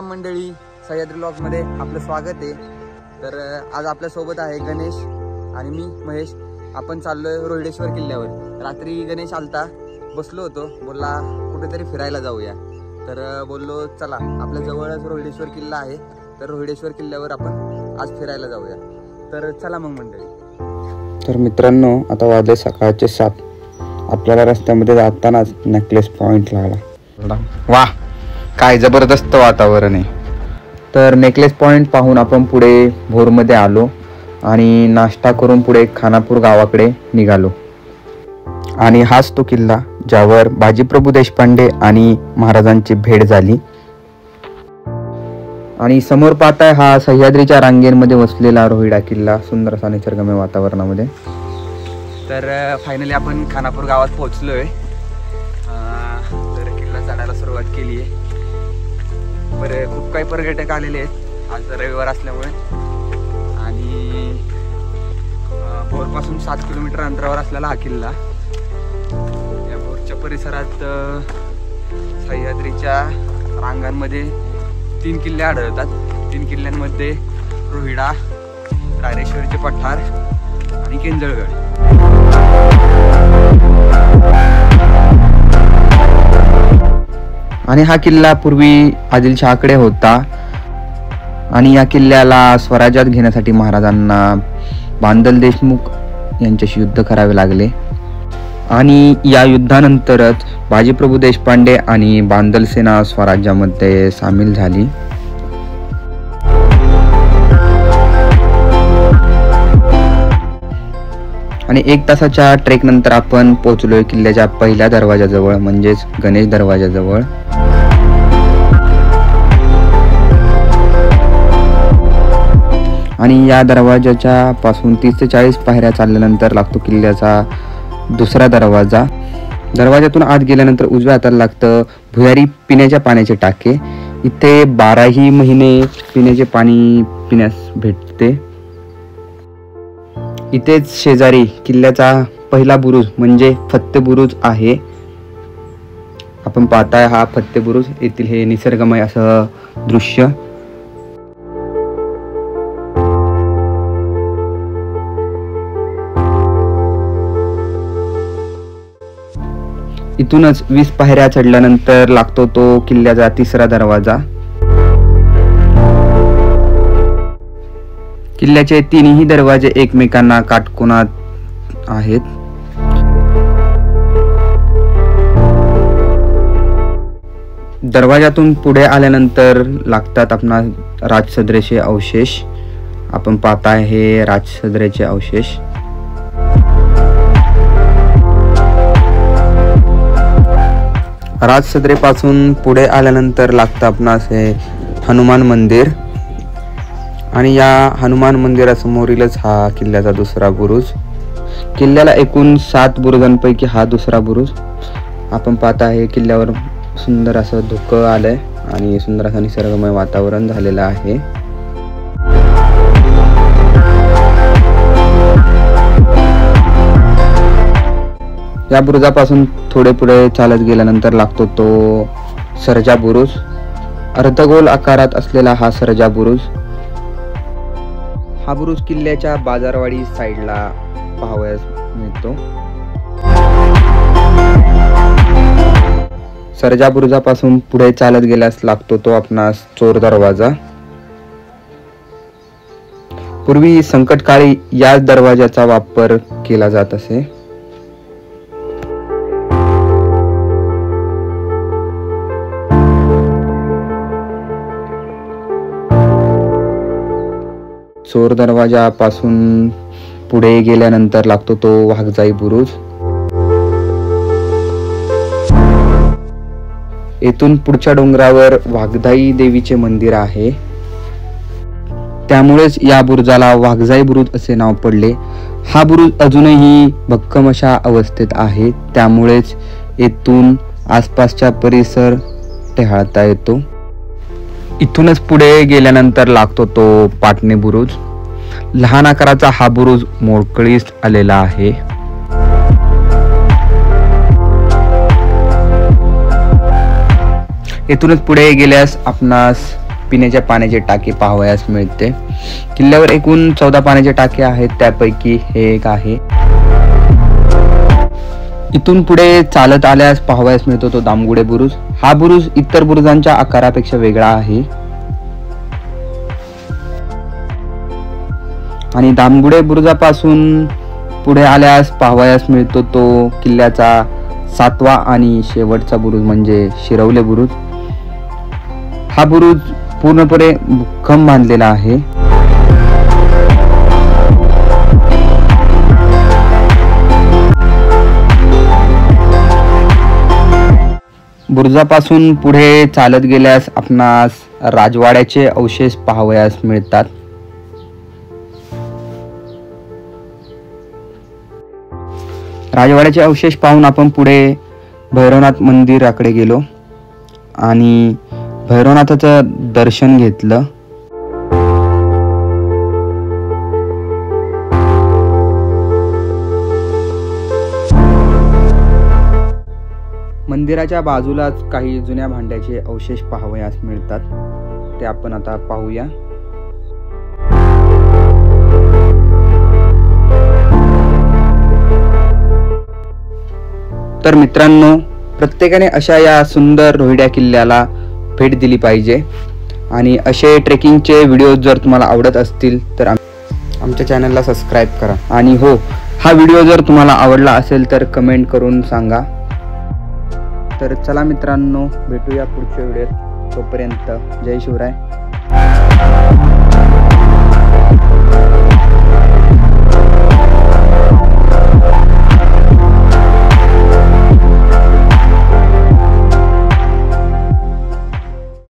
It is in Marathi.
राम मंडळी, सह्याद्री व्लॉग्समध्ये आपलं स्वागत आहे। तर आज आपल्या सोबत आहे गणेश आणि मी महेश। आपण चाललोय रोहिडेश्वर किल्ल्यावर। रात्री गणेश आलता, बसलो होतो, बोलला कुठेतरी फिरायला जाऊया। तर बोललो चला, आपल्या जवळच रोहिडेश्वर किल्ला आहे, तर रोहिडेश्वर किल्ल्यावर आपण आज फिरायला जाऊया। तर चला मग मंडळी। तर मित्रांनो, आता वाजले सकाळचे 7। आपल्याला रस्त्यामध्ये जातानाच नेकलेस पॉइंट लागला। वाह, काय जबरदस्त वातावरण आहे। तर नेकलेस पॉइंट पाहून आपण पुढे भोरमध्ये आलो आणि नाश्ता करून पुढे खानापूर गावाकडे निघालो। आणि हाच तो किल्ला ज्यावर बाजीप्रभू देशपांडे आणि महाराजांची भेट झाली। आणि समोर पाहताय हा सह्याद्रीच्या रांगेमध्ये वसलेला रोहिडा किल्ला, सुंदर असा निसर्गमय वातावरणामध्ये। तर फायनली आपण खानापूर गावात पोहोचलोय। तर किल्ला चढायला सुरुवात केली आहे। बरं, खूप काही पर्यटक आलेले आहेत आज रविवार असल्यामुळे। आणि भोरपासून 7 किलोमीटर अंतरावर असलेला हा किल्ला। या भोरच्या परिसरात सह्याद्रीच्या रांगांमध्ये 3 किल्ले आढळतात। 3 किल्ल्यांमध्ये रोहिडा, रायरेश्वरचे पठार आणि केंजळगड। आणि हा किल्ला पूर्वी आदिलशहाकडे होता आणि या किल्ल्याला स्वराज्यात घेण्यासाठी महाराजांना बांदल देशमुख यांच्याशी युद्ध करावे लागले। आणि या युद्धानंतरच बाजीप्रभू देशपांडे आणि बांदल सेना स्वराज्यामध्ये सामील झाली। आणि 1 तासाच्या ट्रेक नंतर आपण पोहोचलोय किल्ल्याच्या पहिल्या दरवाजाजवळ, म्हणजेच गणेश दरवाजाजवळ। आणि या दरवाजाच्या पासून 30 ते 40 पायऱ्या चालल्यानंतर लागतो किल्ल्याचा दुसरा दरवाजा। दरवाजातून आत गेल्यानंतर उजव्या हाताला लागतं भुयारी पिण्याच्या पाण्याचे टाके। इथे 12ही महिने पिण्याचे पाणी पिण्यास भेटते। इथेच शेजारी किल्ल्याचा पहिला बुरुज म्हणजे फत्ते बुरुज आहे। आपण पाहताय हा फत्ते बुरुज, येथील हे निसर्गमय असं दृश्य। इथूनच 20 पायऱ्या चढल्यानंतर लागतो तो किल्ल्याचा तिसरा दरवाजा। किल्ल्याचे 3ही दरवाजे एकमेकांना काटकोनात आहेत। दरवाजातून पुढे आल्यानंतर लागतात आपणास राजसदरेचे अवशेष। आपण पाहताय हे राजसदरेचे अवशेष। राजसदरेपासून पुढे आल्यानंतर लागतं आपणास हे हनुमान मंदिर। आणि या हनुमान मंदिरासमोरीलच हा किल्ल्याचा दुसरा बुरुज। किल्ल्याला एकूण 7 बुरुजांपैकी हा दुसरा बुरुज। आपण पाहता हे किल्ल्यावर सुंदर असं धुकं आलंय आणि सुंदर असं निसर्गमय वातावरण झालेलं आहे। या बुरुजापासून थोडे पुढे चालत गेल्यानंतर लागतो तो सरजा बुरुज। अर्धगोल आकारात असलेला हा सरजा बुरुज। हा बुरुज किल्ल्याच्या बाजारवाडी साईडला पाहावयास मिळतो। सरजा बुरुजापासून पुढे चालत गेल्यास लागतो तो आपणास चोर दरवाजा। पूर्वी संकटकाळी याच दरवाजाचा वापर केला जात असे। चोर दरवाजापासून पुढे गेल्यानंतर लागतो तो वाघजाई बुरुज। येथून पुढच्या डोंगरावर वाघजाई देवीचे मंदिर आहे, त्यामुळेच या बुरुजाला वाघजाई बुरुज असे नाव पडले। हा बुरुज अजूनही भक्कम अशा अवस्थेत आहे, त्यामुळेच येथून आसपासचा परिसर टेहाळता येतो। इथूनच पुढे गेल्यानंतर लागतो तो पाटणे बुरुज। लहान आकाराचा हा बुरुज मोडकळीस आलेला आहे। येथूनच पुढे गेल्यास आपणास पिण्याच्या पाण्याचे टाके पाहावयास मिळते. किल्ल्यावर एकूण 14 पाण्याचे टाके आहेत, त्यापैकी हे एक आहे. इथून पुढे चालत आल्यास पाहावयास मिळतो तो दामगुडे बुरुज. हा बुरुज इतर बुरुजांच्या आकारापेक्षा वेगळा आहे आणि दामगुडे बुरुजापासून पुढे आल्यास पाहावयास मिळतो तो किल्ल्याचा 7वा आणि शेवटचा बुरुज म्हणजे शिरवले बुरुज. हा बुरुज पूर्णपणे भक्कम बांधलेला आहे. बुरुजापासून पुढे चालत गेल्यास आपणास राजवाड्याचे अवशेष पाहावयास मिळतात. राजवाड्याचे अवशेष पाहून आपण पुढे भैरवनाथ मंदिराकडे गेलो आणि भैरवनाथाचं दर्शन घेतलं. मंदिराच्या बाजूलाच काही जुन्या भांड्याचे अवशेष पाहावयास मिळतात, ते आपण आता पाहूया. तर मित्रांनो, प्रत्येकाने अशा या सुंदर रोहिड्या किल्ल्याला भेट दिली पाहिजे आणि असे ट्रेकिंगचे व्हिडिओ जर तुम्हाला आवडत असतील तर आमच्या चॅनलला सबस्क्राईब करा. आणि हो, हा व्हिडिओ जर तुम्हाला आवडला असेल तर कमेंट करून सांगा. तर चला मित्रांनो, भेटूया पुढच्या व्हिडिओत. तोपर्यंत जय शिवराय.